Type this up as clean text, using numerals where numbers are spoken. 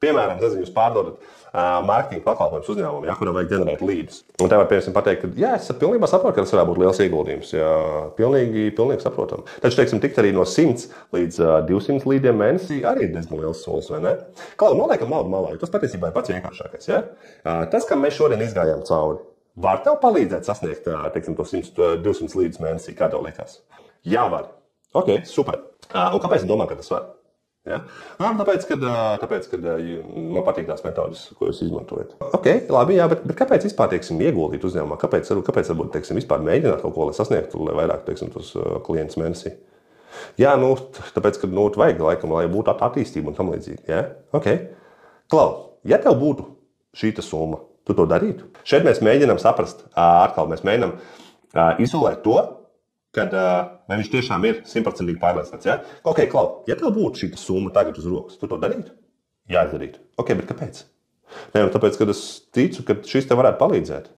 Piemēram, nezinu, jūs pārdodat mārketinga pakalpojumus uzņēmumam, ja, kuram vajag ģenerēt līdus. Un tev var, piemēram, pateikt, ka, jā, es pilnībā saprotu, ka tas varētu būt liels ieguldījums. Jā, pilnīgi saprotam. Taču, teiksim, tikt arī no 100 līdz 200 līdiem mēnesī arī ir diezgan liels solis, vai ne? Klau, noliekam naudu malā, jo tas patiesībā ir pats vienkāršākais, ja? Tas, kam mēs šodien izgājām cauri, var tev palīdzēt sasniegt, teiksim, to 100-200 līdus mēnesī, kā tev likās? Jā, var. Ok, super. Un kāpēc es domāju, ka tas var? Ja? Tāpēc, kad man patīk tās metodas, ko jūs izmantojat. Ok, labi, jā, bet kāpēc vispār, teiksim, ieguldīt uzņēmumā? Kāpēc varbūt, teiksim, vispār mēģināt kaut ko, lai sasniegtu, lai vairāk, teiksim, tos klientus mēnesī? Jā, tāpēc, ka, vajag laikam, lai būtu attīstība un tam līdzīgi, ja? Ok. Klau, ja tev būtu šīta summa, tu to darītu? Šeit mēs mēģinām saprast, atkal mēs mēģinām izolēt to, kad vai viņš tiešām ir 100% pārliecināts. Ja? Ok, Klau, ja tev būtu šī summa tagad uz rokas, tu to darītu? Jā, es darītu. Ok, bet kāpēc? Nē, tāpēc, ka es ticu, ka šis tev varētu palīdzēt.